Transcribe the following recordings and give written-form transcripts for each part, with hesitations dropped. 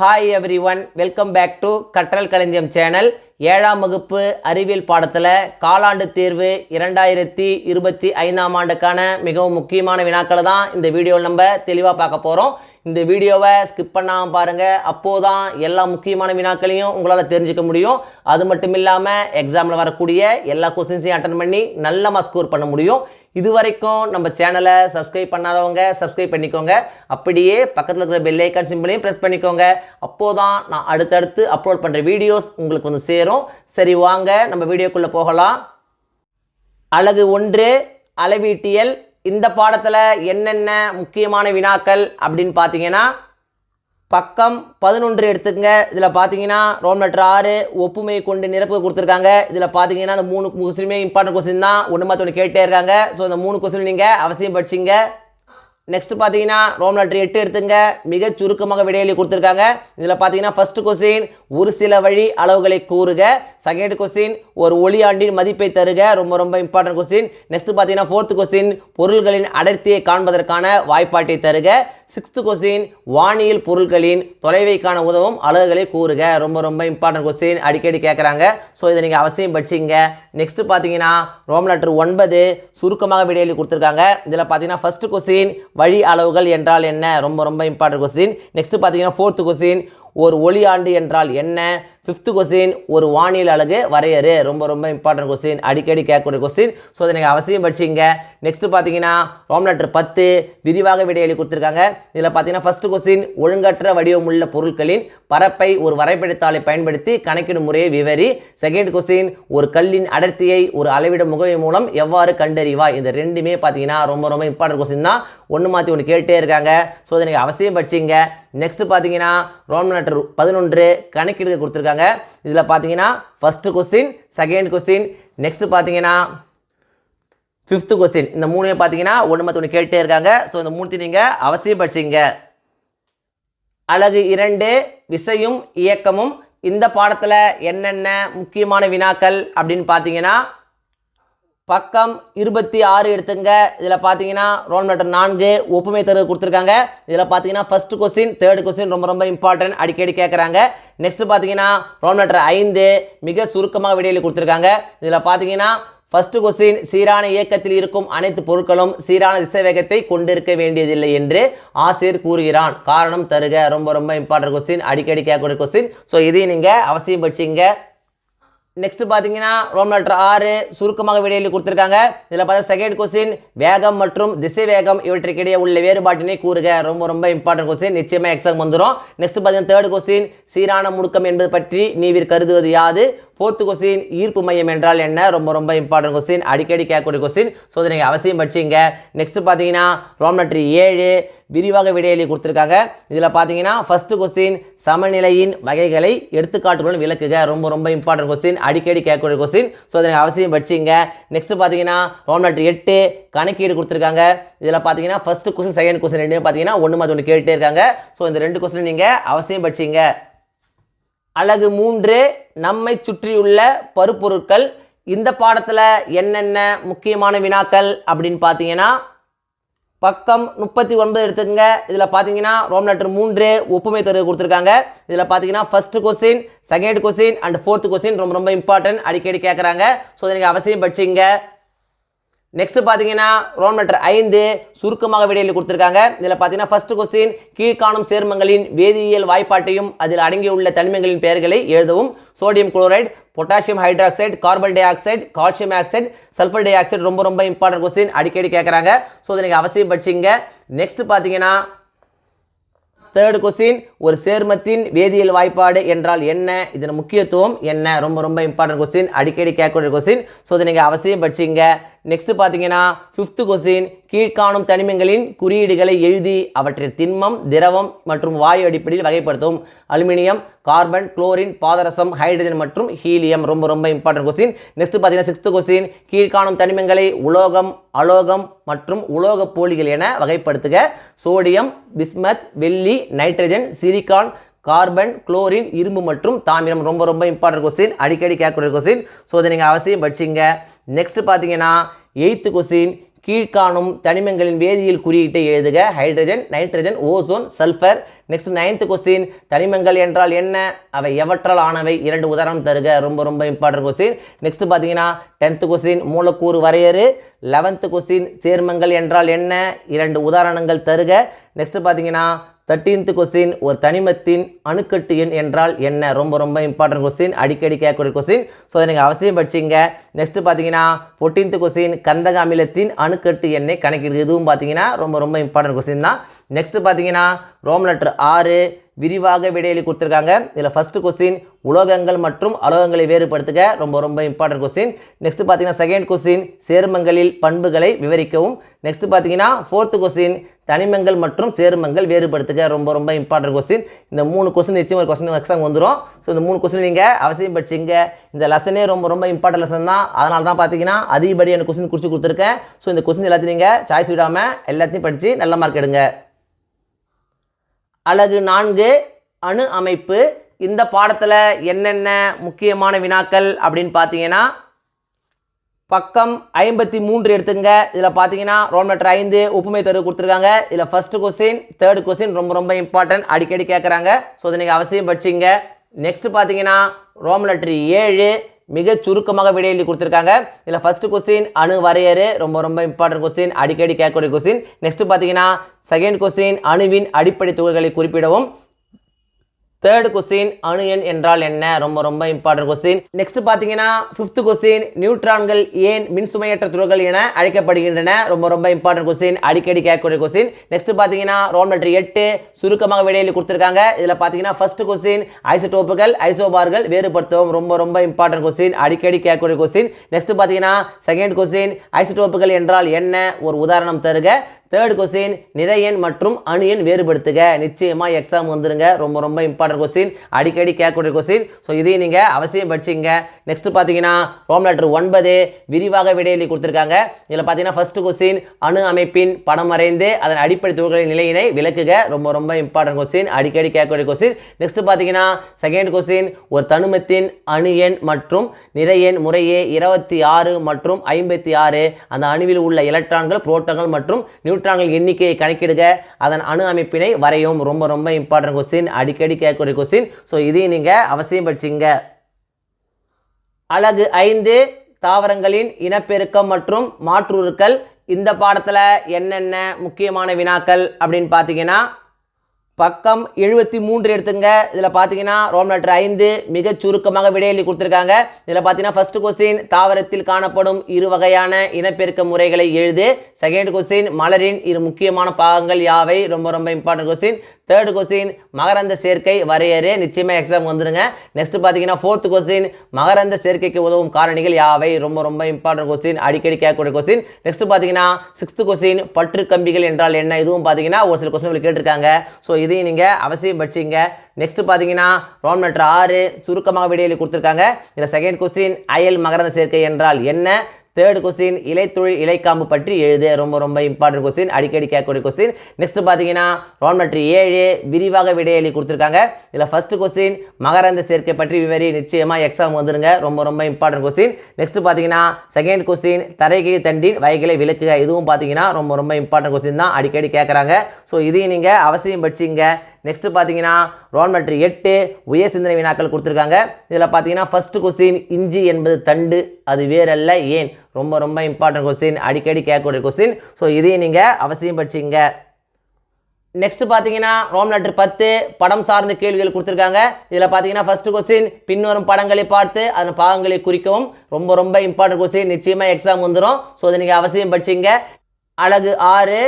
Hi everyone, welcome back to Katral Kalanjiyam channel. 7ஆம் வகுப்பு அறிவியல் பாடத்தில் காலாண்டு தேர்வு 2025ஆம் ஆண்டுக்கான மிகவும் முக்கியமான வினாக்களை தான் இந்த வீடியோவில் நம்ம தெளிவாக பார்க்க போகிறோம். இந்த வீடியோவை ஸ்கிப் பண்ணாமல் பாருங்கள். அப்போதான் எல்லா முக்கியமான வினாக்களையும் உங்களால் தெரிஞ்சுக்க முடியும். அது மட்டும் இல்லாமல் எக்ஸாமில் வரக்கூடிய எல்லா கொஸ்டின்ஸையும் அட்டன் பண்ணி நல்லமாக ஸ்கோர் பண்ண முடியும். இது வரைக்கும் நம்ம சேனலை சப்ஸ்கிரைப் பண்ணாதவங்க சப்ஸ்கிரைப் பண்ணிக்கோங்க. அப்படியே பக்கத்தில் இருக்கிற பெல் ஐக்கான் சிம்பிளையும் ப்ரெஸ் பண்ணிக்கோங்க. அப்போதான் நான் அடுத்தடுத்து அப்லோட் பண்ணுற வீடியோஸ் உங்களுக்கு வந்து சேரும். சரி, வாங்க நம்ம வீடியோக்குள்ளே போகலாம். அலகு 1 அளவீட்டியல். இந்த பாடத்தில் என்னென்ன முக்கியமான வினாக்கள் அப்படின்னு பார்த்தீங்கன்னா, பக்கம் 11 எடுத்துக்கங்க. இதில் பார்த்தீங்கன்னா ரோம் லெட்டர் 6 ஒப்புமை கொண்டு நிரப்பு கொடுத்துருக்காங்க. இதில் பார்த்தீங்கன்னா இந்த 3 கொஸ்டினுமே இம்பார்ட்டன்ட் கொஸ்டின் தான். ஒன்று மாற்றி ஒன்று கேட்டே இருக்காங்க. ஸோ இந்த 3 கொஸ்டின் நீங்கள் அவசியம் படிச்சிங்க. நெக்ஸ்ட் பார்த்தீங்கன்னா ரோம் லெட்டர் 8 எடுத்துங்க. மிக சுருக்கமாக விடையளி கொடுத்துருக்காங்க. இதில் பார்த்தீங்கன்னா ஃபர்ஸ்ட் கொஸ்டின் ஒரு சில வழி அளவுகளை கூறுக. செகண்ட் கொஸ்டின் ஒரு ஒளியாண்டின் மதிப்பை தருக. ரொம்ப இம்பார்ட்டன்ட் கொஸ்டின். நெக்ஸ்ட் பார்த்தீங்கன்னா ஃபோர்த் கொஸ்டின் பொருள்களின் அடர்த்தியை காண்பதற்கான வாய்ப்பாட்டை தருக. சிக்ஸ்த் கொஸ்டின் வானியல் பொருட்களின் தொலைவை காண உதவும் அலகுகளை கூறுக. ரொம்ப இம்பார்ட்டன்ட் கொஸ்டின், அடிக்கடி கேட்குறாங்க. ஸோ இதை நீங்கள் அவசியம் படிச்சிங்க. நெக்ஸ்ட் பார்த்தீங்கன்னா ரோம் லெட்டர் 9 சுருக்கமாக விடையளி கொடுத்துருக்காங்க. இதில் பார்த்தீங்கன்னா ஃபர்ஸ்ட் கொஸ்டின் வழி அளவுகள் என்றால் என்ன, ரொம்ப இம்பார்ட்டன்ட் கொஸ்டின். நெக்ஸ்ட் பார்த்தீங்கன்னா ஃபோர்த் கொஸ்டின் ஒரு ஒளியாண்டு என்றால் என்ன. ஃபிஃப்த் கொஸ்டின் ஒரு வானியல் அலகு வரையறு. ரொம்ப இம்பார்ட்டன்ட் கொஸ்டின், அடிக்கடி கேட்கக்கூடிய கொஸ்டின். ஸோ இதை நீங்கள் அவசியம் படிச்சிங்க. நெக்ஸ்ட் பார்த்தீங்கன்னா ரோம் லெட்டர் 10 விரிவாக விடையளி கொடுத்துருக்காங்க. இதில் பார்த்தீங்கன்னா ஃபர்ஸ்ட் கொஸ்டின் ஒழுங்கற்ற வடிவமுள்ள பொருட்களின் பரப்பை ஒரு வரைபடத்தாளை பயன்படுத்தி கணக்கிடும் முறையை விவரி. செகண்ட் கொஸ்டின் ஒரு கல்லின் அடர்த்தியை ஒரு அளவிட முகவை மூலம் எவ்வாறு கண்டறிவாய். இந்த ரெண்டுமே பார்த்தீங்கன்னா ரொம்ப இம்பார்ட்டன்ட் கொஸ்டின் தான். ஒன்று மாற்றி ஒன்று கேட்டே இருக்காங்க. ஸோ இதை நீங்கள் அவசியம் படிச்சிங்க. நெக்ஸ்ட் பார்த்தீங்கன்னா ரோம் லெட்டர் 11 கணக்கெடுக்க கொடுத்துருக்காங்க. இதில் பார்த்தீங்கன்னா first question, second question, next பார்த்தீங்கன்னா ஃபிஃப்த் கொஸ்டின். இந்த மூணுமே பார்த்தீங்கன்னா ஒன்று மாற்றி ஒன்று கேட்டே இருக்காங்க. ஸோ இந்த மூணுத்தையும் நீங்கள் அவசியம் படிச்சிங்க. அலகு 2 விசையும் இயக்கமும். இந்த பாடத்தில் என்னென்ன முக்கியமான வினாக்கள் அப்படின்னு பார்த்தீங்கன்னா, பக்கம் 26 எடுத்துங்க. இதில் பார்த்தீங்கன்னா ரோம் லெட்டர் 4 ஒப்புமை தருவது கொடுத்துருக்காங்க. இதில் பார்த்தீங்கன்னா ஃபர்ஸ்ட் கொஸ்டின் தேர்ட் கொஸ்டின் ரொம்ப இம்பார்ட்டன்ட், அடிக்கடி கேட்குறாங்க. நெக்ஸ்ட் பார்த்தீங்கன்னா ரோம் லெட்டர் 5 மிக சுருக்கமாக விடையளி கொடுத்துருக்காங்க. இதில் பார்த்தீங்கன்னா ஃபர்ஸ்ட் கொஸ்டின் சீரான இயக்கத்தில் இருக்கும் அனைத்து பொருட்களும் சீரான திசைவேகத்தை கொண்டிருக்க வேண்டியதில்லை என்று ஆசிரியர் கூறுகிறான். காரணம் தருக. ரொம்ப இம்பார்ட்டன்ட் கொஸ்டின், அடிக்கடி கேட்கக்கூடிய கொஸ்டின். ஸோ இதையும் நீங்கள் அவசியம் படிச்சிங்க. நெக்ஸ்ட் பார்த்தீங்கன்னா ரோம் லெட்டர் 6 சுருக்கமாக விடையளி கொடுத்துருக்காங்க. இதில் பார்த்தா செகண்ட் கொஸ்டின் வேகம் மற்றும் திசை வேகம் இவற்றுக்கிடையே உள்ள வேறுபாட்டினை கூறுக. ரொம்ப இம்பார்ட்டன்ட் கொஸ்டின், நிச்சயமாக எக்ஸாம் வந்துடும். நெக்ஸ்ட் பார்த்தீங்கன்னா தேர்ட் கொஸ்டின் சீரான முடுக்கம் என்பது பற்றி நீவிர் கருதுவது யாது. ஃபோர்த் கொஸ்டின் ஈர்ப்பு மையம் என்றால் என்ன. ரொம்ப இம்பார்ட்டன்ட் கொஸ்டின், அடிக்கடி கேட்கக்கூடிய கொஸ்டின். ஸோ இதை நீங்கள் அவசியம் படிச்சிங்க. நெக்ஸ்ட் பார்த்தீங்கன்னா ரோம் லெட்டர் 7 விரிவாக விடையளி கொடுத்துருக்காங்க. இதில் பார்த்தீங்கன்னா ஃபர்ஸ்ட் கொஸ்டின் சமநிலையின் வகைகளை எடுத்துக்காட்டுகளுடன் விளக்குக. ரொம்ப இம்பார்ட்டன்ட் கொஸ்டின், அடிக்கடி கேட்கக்கூடிய கொஸ்டின். ஸோ இதை அவசியம் படிச்சிங்க. நெக்ஸ்ட் பார்த்தீங்கன்னா ரோம் லெட்டர் 8 கணக்கீடு கொடுத்துருக்காங்க. இதில் பார்த்தீங்கன்னா ஃபர்ஸ்ட் கொஸ்டின் செகண்ட் கொஸ்டின் ரெண்டுமே பார்த்தீங்கன்னா ஒன்று மாற்றி ஒன்று கேட்டே இருக்காங்க. ஸோ இந்த 2 கொஸ்டின் நீங்கள் அவசியம் படிச்சிங்க. அலகு 3 நம்மை சுற்றியுள்ள பருப்பொருட்கள். இந்த பாடத்தில் என்னென்ன முக்கியமான வினாக்கள் அப்படின்னு பார்த்தீங்கன்னா, பக்கம் 39 எடுத்துக்கங்க. இதில் பார்த்தீங்கன்னா ரோம் லெட்டர் 3 ஒப்புமை தருவது கொடுத்துருக்காங்க. இதில் பார்த்தீங்கன்னா first question second question and fourth question ரொம்ப இம்பார்ட்டன்ட், அடிக்கடி கேட்குறாங்க. ஸோ இதை நீங்கள் அவசியம் படிச்சிங்க. நெக்ஸ்ட் பார்த்தீங்கன்னா ரோம் லெட்டர் 5 சுருக்கமாக விடையளி கொடுத்துருக்காங்க. இதில் பார்த்தீங்கன்னா ஃபர்ஸ்ட் கொஸ்டின் கீழ்காணும் சேர்மங்களின் வேதியியல் வாய்ப்பாட்டையும் அதில் அடங்கியுள்ள தனிமங்களின் பெயர்களை எழுதவும். Sodium chloride, potassium hydroxide, carbon di oxide, calcium oxide, sulphur di oxide. ரொம்ப இம்பார்ட்டன்ட் கொஸ்டின், அடிக்கடி கேட்குறாங்க. ஸோ இதை நீங்கள் அவசியம் படிச்சிங்க. நெக்ஸ்ட் பார்த்தீங்கன்னா தேர்ட் கொஸ்டின் ஒரு சேர்மத்தின் வேதியியல் வாய்ப்பாடு என்றால் என்ன, இதன் முக்கியத்துவம் என்ன. ரொம்ப இம்பார்ட்டன்ட் கொஸ்டின், அடிக்கடி கேட்கக்கூடிய கொஸ்டின். ஸோ இதை நீங்கள் அவசியம் படிச்சிங்க. நெக்ஸ்ட் பார்த்தீங்கன்னா ஃபிஃப்த் கொஸ்டின் கீழ்காணும் தனிமங்களின் குறியீடுகளை எழுதி அவற்றை திண்மம், திரவம் மற்றும் வாயு அடிப்படையில் வகைப்படுத்தும். அலுமினியம், கார்பன், குளோரின், பாதரசம், ஹைட்ரஜன் மற்றும் ஹீலியம். ரொம்ப இம்பார்ட்டன்ட் கொஸ்டின். நெக்ஸ்ட் பார்த்தீங்கன்னா சிக்ஸ்த் கொஸ்டின் கீழ்காணும் தனிமங்களை உலோகம், அலோகம் மற்றும் உலோக போலிகள் என வகைப்படுத்துக. சோடியம், பிஸ்மத், வெள்ளி, நைட்ரஜன், சிலிக்கான், கார்பன், குளோரின், இரும்பு மற்றும் தாமிரம். ரொம்ப இம்பார்ட்டன்ட் கொஸ்டின், அடிக்கடி கேட்கக்கூடிய கொஸ்டின். ஸோ இதை நீங்கள் அவசியம் படிச்சிங்க. நெக்ஸ்ட் பார்த்தீங்கன்னா 8th கொஸ்டின் கீழ்காணும் தனிமங்களின் வேதியியல் குறியீட்டை எழுதுக. Hydrogen, nitrogen, ozone, sulphur. Next 9th question தனிமங்கள் என்றால் என்ன, அவை எவற்றால் ஆனவை, 2 உதாரணம் தருக. ரொம்ப ரொம்ப இம்பார்ட்டன்ட் கொஸ்டின். நெக்ஸ்ட் பார்த்தீங்கன்னா 10th கொஸ்டின் மூலக்கூறு வரையறு. 11th கொஸ்டின் சேர்மங்கள் என்றால் என்ன, 2 உதாரணங்கள் தருக. நெக்ஸ்ட் பார்த்தீங்கன்னா 13th கொஸ்டின் ஒரு தனிமத்தின் அணுக்கட்டு எண் என்றால் என்ன. ரொம்ப ரொம்ப இம்பார்ட்டன்ட் கொஸ்டின், அடிக்கடி கேட்கக்கூடிய கொஸ்டின். ஸோ அதை நீங்கள் அவசியம் படிச்சிங்க. நெக்ஸ்ட் பார்த்தீங்கன்னா 14th கொஸ்டின் கந்தக அமிலத்தின் அணுக்கட்டு எண்ணை கணக்கிடுது. இதுவும் பார்த்தீங்கன்னா ரொம்ப ரொம்ப இம்பார்ட்டன்ட் கொஸ்டின் தான். நெக்ஸ்ட் பார்த்தீங்கன்னா ரோம் லெட்டர் 6 விரிவாக விடையளி கொடுத்துருக்காங்க. இதில் ஃபர்ஸ்ட் கொஸ்டின் உலோகங்கள் மற்றும் அலோகங்களை வேறுபடுத்துக. ரொம்ப ரொம்ப இம்பார்ட்டன்ட் கொஸ்டின். நெக்ஸ்ட் பார்த்தீங்கன்னா செகண்ட் கொஸ்டின் சேர்மங்களில் பண்புகளை விவரிக்கவும். நெக்ஸ்ட் பார்த்தீங்கன்னா 4th கொஸ்டின் தனிமங்கள் மற்றும் சேர்மங்கள் வேறுபடுத்துக. ரொம்ப ரொம்ப இம்பார்ட்டன்ட் கொஸ்டின். இந்த 3 கொஸ்டின் நிச்சயம் ஒரு கொஸ்டின் எக்ஸாம் வந்துடும். ஸோ இந்த 3 கொஸ்டின் நீங்கள் அவசியம் படிச்சிங்க. இந்த லெசனே ரொம்ப ரொம்ப இம்பார்ட்டன்ட் லெசன் தான். அதனால தான் பார்த்தீங்கன்னா அதிகப்படியான கொஸ்டின் குறித்து கொடுத்துருக்கேன். ஸோ இந்த கொஸ்டின் எல்லாத்தையும் நீங்கள் சாய்ஸ் விடாமல் எல்லாத்தையும் படித்து நல்ல மார்க் எடுங்க. அலகு 4 அணு அமைப்பு. இந்த பாடத்தில் என்னென்ன முக்கியமான வினாக்கள் அப்படின்னு பார்த்தீங்கன்னா பக்கம் 53 எடுத்துங்க. இதில் பார்த்தீங்கன்னா ரோம் லெட்டர் 5 ஒப்புமை தருவு கொடுத்துருக்காங்க. இதில் ஃபர்ஸ்ட் கொஸ்டின் 3rd கொஸ்டின் ரொம்ப ரொம்ப இம்பார்ட்டன்ட், அடிக்கடி கேட்குறாங்க. ஸோ அதை நீங்கள் அவசியம் படிச்சிங்க. நெக்ஸ்ட் பார்த்தீங்கன்னா ரோம் லெட்டர் 7 மிக சுருக்கமாக விடையெழுதி கொடுத்துருக்காங்க. இதில் ஃபர்ஸ்ட் கொஸ்டின் அணு வரையறு. ரொம்ப ரொம்ப இம்பார்ட்டன்ட் கொஸ்டின், அடிக்கடி கேட்கக்கூடிய கொஸ்டின். நெக்ஸ்ட் பார்த்தீங்கன்னா செகண்ட் கொஸ்டின் அணுவின் அடிப்படை துகள்களை குறிப்பிடவும். 3rd கொஸ்டின் அணு எண் என்றால் என்ன. ரொம்ப ரொம்ப இம்பார்ட்டன்ட் கொஸ்டின். நெக்ஸ்ட் பார்த்தீங்கன்னா 5th கொஸ்டின் நியூட்ரான்கள் ஏன் மின்சுமையற்ற துகள்கள் என அழைக்கப்படுகின்றன. ரொம்ப ரொம்ப இம்பார்ட்டன்ட் கொஸ்டின், அடிக்கடி கேட்கக்கூடிய கொஸ்டின். நெக்ஸ்ட் பார்த்தீங்கன்னா ரோம் லெட்டர் 8 சுருக்கமாக விடையெழுதி கொடுத்துருக்காங்க. இதில் பார்த்தீங்கன்னா ஃபர்ஸ்ட் கொஸ்டின் ஐசோடோப்புகள் ஐசோபார்கள் வேறுபடுத்தவும். ரொம்ப ரொம்ப இம்பார்ட்டன்ட் கொஸ்டின், அடிக்கடி கேட்கக்கூடிய கொஸ்டின். நெக்ஸ்ட் பார்த்தீங்கன்னா செகண்ட் கொஸ்டின் ஐசோடோப்புகள் என்றால் என்ன, ஒரு உதாரணம் தருக. 3rd கொஸ்டின் நிறையன் மற்றும் அணு எண் வேறுபடுத்துக. நிச்சயமாக எக்ஸாம் வந்துருங்க. ரொம்ப ரொம்ப இம்பார்ட்டன்ட் கொஸ்டின், அடிக்கடி கேட்கக்கூடிய கொஸ்டின். ஸோ இதையும் நீங்கள் அவசியம் படிச்சிங்க. நெக்ஸ்ட் பார்த்தீங்கன்னா ரோம் லெட்டர் 9 விரிவாக விடையெழுதி கொடுத்துருக்காங்க. இதில் பார்த்தீங்கன்னா ஃபர்ஸ்ட் கொஸ்டின் அணு அமைப்பின் படம் வரைந்து அதன் அடிப்படை துகள்களின் நிலையினை விளக்குக. ரொம்ப ரொம்ப இம்பார்ட்டன்ட் கொஸ்டின், அடிக்கடி கேட்கக்கூடிய கொஸ்டின். நெக்ஸ்ட் பார்த்தீங்கன்னா செகண்ட் கொஸ்டின் ஒரு தனிமத்தின் அணு எண் மற்றும் நிறை எண் முறையே 26 மற்றும் 56. அந்த அணுவில் உள்ள எலக்ட்ரான்கள் புரோட்டான்கள் மற்றும் நியூட்ரான்கள் எண்ணிக்கையை கணக்கிடுக. அதன் அணு அமைப்பினை வரையும். ரொம்ப ரொம்ப இம்பார்ட்டன்ட் கொஸ்டின், அடிக்கடி கேட்கக்கூடிய கொஸ்டின். ஸோ இதையும் நீங்கள் அவசியம் படிச்சிங்க. அலகு 5 தாவரங்களின் இனப்பெருக்கம் மற்றும் மாற்றுருக்கள். இந்த பாடத்தில் என்னென்ன முக்கியமான வினாக்கள் அப்படின்னு பார்த்தீங்கன்னா பக்கம் 73 எடுத்துங்க. இதில் பார்த்தீங்கன்னா ரோம் லெட்டர் 5 மிக சுருக்கமாக விடையெழுதி கொடுத்துருக்காங்க. இதில் பார்த்தீங்கன்னா ஃபர்ஸ்ட் கொஸ்டின் தாவரத்தில் காணப்படும் 2 வகையான இனப்பெருக்க முறைகளை எழுது. செகண்ட் கொஸ்டின் மலரின் 2 முக்கியமான பாகங்கள் யாவை. ரொம்ப ரொம்ப இம்பார்ட்டன்ட் கொஸ்டின். 3rd கொஸ்டின் மகரந்த சேர்க்கை வரையறு. நிச்சயமாக எக்ஸாம் வந்துருங்க. நெக்ஸ்ட் பார்த்தீங்கன்னா 4th கொஸ்டின் மகரந்த சேர்க்கைக்கு உதவும் காரணிகள் யாவை. ரொம்ப ரொம்ப இம்பார்ட்டன்ட் கொஸ்டின், அடிக்கடி கேட்கக்கூடிய கொஸ்டின். நெக்ஸ்ட் பார்த்தீங்கன்னா 6th கொஸ்டின் பற்று கம்பிகள் என்றால் என்ன. இதுவும் பார்த்தீங்கன்னா ஒரு சில கொஸ்டின் கேட்டிருக்காங்க. ஸோ இதையும் நீங்கள் அவசியம் படிச்சிங்க. நெக்ஸ்ட் பார்த்தீங்கன்னா ரோம் லெட்டர் 6 சுருக்கமாக விடையெழுதி கொடுத்துருக்காங்க. இதில் செகண்ட் கொஸ்டின் அயல் மகரந்த சேர்க்கை என்றால் என்ன. 3rd கொஸ்டின் இலைத்தொழில் இலைக்காம்பு பற்றி எழுது. ரொம்ப ரொம்ப இம்பார்ட்டன்ட் கொஸ்டின், அடிக்கடி கேட்கக்கூடிய கொஸ்டின். நெக்ஸ்ட் பார்த்தீங்கன்னா ரோம் லெட்டர் 7 விரிவாக விடையெழுதி கொடுத்துருக்காங்க. இதில் ஃபர்ஸ்ட் கொஸ்டின் மகரந்த சேர்க்கை பற்றி விவரி. நிச்சயமாக எக்ஸாம் வந்துருங்க. ரொம்ப ரொம்ப இம்பார்ட்டன்ட் கொஸ்டின். நெக்ஸ்ட் பார்த்தீங்கன்னா செகண்ட் கொஸ்டின் தரைகீழ் தண்டின் வகைகளை விளக்குக. இதுவும் பார்த்தீங்கன்னா ரொம்ப ரொம்ப இம்பார்ட்டன்ட் கொஸ்டின் தான், அடிக்கடி கேட்குறாங்க. ஸோ இதையும் நீங்கள் அவசியம் படிச்சிங்க. நெக்ஸ்ட் பார்த்தீங்கன்னா ரோம் லெட்டர் 8 உயர் சிந்தனை வினாக்கள் கொடுத்துருக்காங்க. இதில் பார்த்தீங்கன்னா ஃபர்ஸ்ட் கொஸ்டின் இஞ்சி என்பது தண்டு, அது வேறல்ல ஏன். ரொம்ப ரொம்ப இம்பார்ட்டன்ட் கொஸ்டின், அடிக்கடி கேட்கக்கூடிய கொஸ்டின். ஸோ இதையும் நீங்கள் அவசியம் படிச்சிங்க. நெக்ஸ்ட் பார்த்தீங்கன்னா ரோம் லெட்டர் 10 படம் சார்ந்த கேள்விகள் கொடுத்துருக்காங்க. இதில் பார்த்தீங்கன்னா ஃபர்ஸ்ட் கொஸ்டின் பின்வரும் படங்களை பார்த்து அதன் பாகங்களை குறிக்கவும். ரொம்ப ரொம்ப இம்பார்ட்டன்ட் கொஸ்டின், நிச்சயமாக எக்ஸாம் வந்துடும். ஸோ அதை நீங்கள் அவசியம் படிச்சிங்க. அலகு 6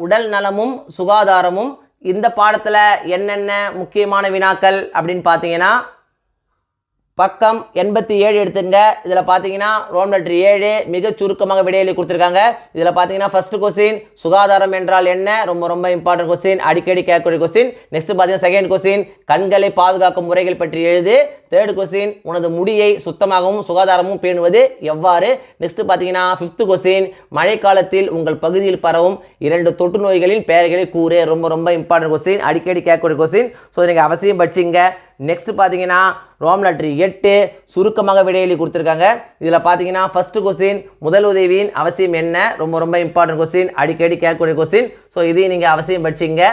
உடல் நலமும் சுகாதாரமும். இந்த பாடத்தில் என்னென்ன முக்கியமான வினாக்கள் அப்படின்னு பார்த்தீங்கன்னா பக்கம் 87 எடுத்துங்க. இதில் பார்த்தீங்கன்னா ரோம் லெட்டர் 7 மிக சுருக்கமாக விடையெழுதி கொடுத்துருக்காங்க. இதில் பார்த்தீங்கன்னா ஃபர்ஸ்ட் கொஸ்டின் சுகாதாரம் என்றால் என்ன. ரொம்ப ரொம்ப இம்பார்ட்டன்ட் கொஸ்டின், அடிக்கடி கேட்கக்கூடிய கொஸ்டின். நெக்ஸ்ட் பார்த்தீங்கன்னா செகண்ட் கொஸ்டின் கண்களை பாதுகாக்கும் முறைகள் பற்றி எழுது. 3rd கொஸ்டின் உனது முடியை சுத்தமாகவும் சுகாதாரமும் பேணுவது எவ்வாறு. நெக்ஸ்ட் பார்த்தீங்கன்னா 5th கொஸ்டின் மழைக்காலத்தில் உங்கள் பகுதியில் பரவும் 2 தொற்று நோய்களின் பெயர்களை கூறு. ரொம்ப ரொம்ப இம்பார்ட்டன்ட் கொஸ்டின், அடிக்கடி கேட்கக்கூடிய கொஸ்டின். ஸோ நீங்கள் அவசியம் படிச்சிங்க. நெக்ஸ்ட் பார்த்தீங்கன்னா ரோம் லெட்டர் 8 சுருக்கமாக விடையெழுதி கொடுத்துருக்காங்க. இதில் பார்த்தீங்கன்னா ஃபர்ஸ்ட் கொஸ்டின் முதல் உதவியின் அவசியம் என்ன. ரொம்ப ரொம்ப இம்பார்ட்டன்ட் கொஸ்டின், அடிக்கடி கேட்கக்கூடிய கொஸ்டின். ஸோ இதையும் நீங்கள் அவசியம் படிச்சிங்க.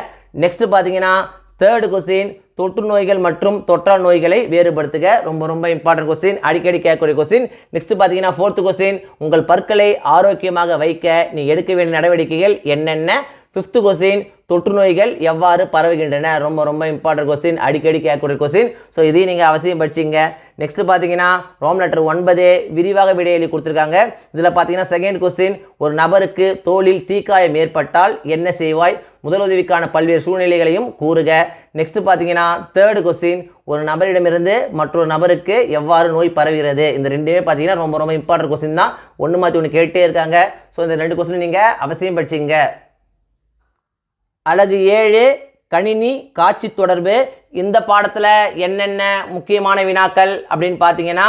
நெக்ஸ்ட் பார்த்தீங்கன்னா தேர்டு கொஸ்டின் தொற்று நோய்கள் மற்றும் தொற்றா நோய்களை வேறுபடுத்துக. ரொம்ப ரொம்ப இம்பார்ட்டன்ட் கொஸ்டின், அடிக்கடி கேட்கக்கூடிய கொஸ்டின். நெக்ஸ்ட் பார்த்தீங்கன்னா ஃபோர்த்து கொஸ்டின், உங்கள் பற்களை ஆரோக்கியமாக வைக்க நீ எடுக்க வேண்டிய நடவடிக்கைகள் என்னென்ன. ஃபிஃப்த்து கொஸ்டின், தொற்று நோய்கள் எவ்வாறு பரவுகின்றன. ரொம்ப ரொம்ப இம்பார்ட்டன்ட் கொஸ்டின், அடிக்கடி கேட்கக்கூடிய கொஸ்டின். ஸோ இதையும் நீங்கள் அவசியம் படிச்சிங்க. நெக்ஸ்ட் பார்த்தீங்கன்னா ரோம் லெட்டர் 9 விரிவாக விடையளி கொடுத்துருக்காங்க. இதில் பார்த்தீங்கன்னா செகண்ட் கொஸ்டின், ஒரு நபருக்கு தோலில் தீக்காயம் ஏற்பட்டால் என்ன செய்வாய், முதலுதவிக்கான பல்வேறு சூழ்நிலைகளையும் கூறுக. நெக்ஸ்ட் பார்த்தீங்கன்னா தேர்டு கொஸ்டின், ஒரு நபரிடமிருந்து மற்றொரு நபருக்கு எவ்வாறு நோய் பரவுகிறது. இந்த ரெண்டுமே பார்த்தீங்கன்னா ரொம்ப ரொம்ப இம்பார்ட்டன்ட் கொஸ்டின் தான், ஒன்று மாற்றி ஒன்று கேட்டே இருக்காங்க. ஸோ இந்த 2 கொஸ்டின் நீங்கள் அவசியம் படிச்சிங்க. அலகு 7 கணினி காட்சி தொடர்பு. இந்த பாடத்தில் என்னென்ன முக்கியமான வினாக்கள் அப்படின்னு பார்த்தீங்கன்னா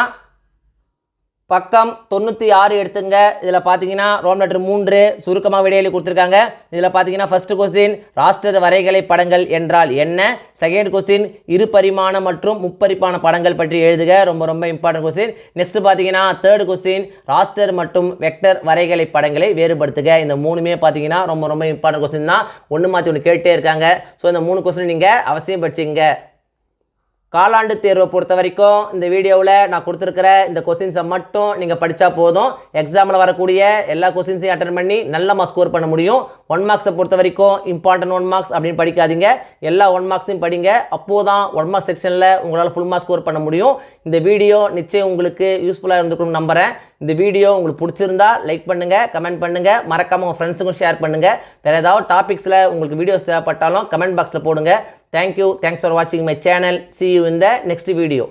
பக்கம் 96 எடுத்துங்க. இதில் பார்த்தீங்கன்னா ரோம் லெட்டர் 3 சுருக்கமாக விடையளி கொடுத்துருக்காங்க. இதில் பார்த்தீங்கன்னா ஃபர்ஸ்ட் கொஸ்டின், ராஸ்டர் வரைகலை படங்கள் என்றால் என்ன. செகண்ட் கொஸ்டின், இரு பரிமாண மற்றும் முப்பரிமாண படங்கள் பற்றி எழுதுக. ரொம்ப ரொம்ப இம்பார்ட்டன்ட் கொஸ்டின். நெக்ஸ்ட் பார்த்தீங்கன்னா தேர்ட் கொஸ்டின், ராஸ்டர் மற்றும் வெக்டர் வரைகலை படங்களை வேறுபடுத்துக. இந்த மூணுமே பார்த்தீங்கன்னா ரொம்ப ரொம்ப இம்பார்ட்டன்ட் கொஸ்டின் தான், ஒன்று மாற்றி ஒன்று கேட்டே இருக்காங்க. ஸோ இந்த 3 கொஸ்டின் நீங்கள் அவசியம் படிச்சிங்க. காலாண்டு தேர்வை பொறுத்த வரைக்கும் இந்த வீடியோவில் நான் கொடுத்துருக்கிற இந்த கொஸ்டின்ஸை மட்டும் நீங்கள் படித்தா போதும். எக்ஸாமில் வரக்கூடிய எல்லா கொஸ்டின்ஸையும் அட்டன் பண்ணி நல்ல மார்க் ஸ்கோர் பண்ண முடியும். 1 மார்க்ஸை பொறுத்த வரைக்கும் இம்பார்ட்டன்ட் 1 மார்க்ஸ் அப்படின்னு படிக்காதீங்க, எல்லா 1 மார்க்ஸையும் படிங்க. அப்போது தான் 1 மார்க் செக்ஷனில் உங்களால் ஃபுல் மார்க் ஸ்கோர் பண்ண முடியும். இந்த வீடியோ நிச்சயம் உங்களுக்கு யூஸ்ஃபுல்லாக இருந்துக்கணும்னு நம்புகிறேன். இந்த வீடியோ உங்களுக்கு பிடிச்சிருந்தா லைக் பண்ணுங்கள், கமெண்ட் பண்ணுங்கள், மறக்காமல் உங்கள் ஃப்ரெண்ட்ஸுக்கும் ஷேர் பண்ணுங்கள். வேறு ஏதாவது டாபிக்ஸில் உங்களுக்கு வீடியோஸ் தேவைப்பட்டாலும் கமெண்ட் பாக்ஸில் போடுங்க. Thank you. Thanks for watching my channel. See you in the next video.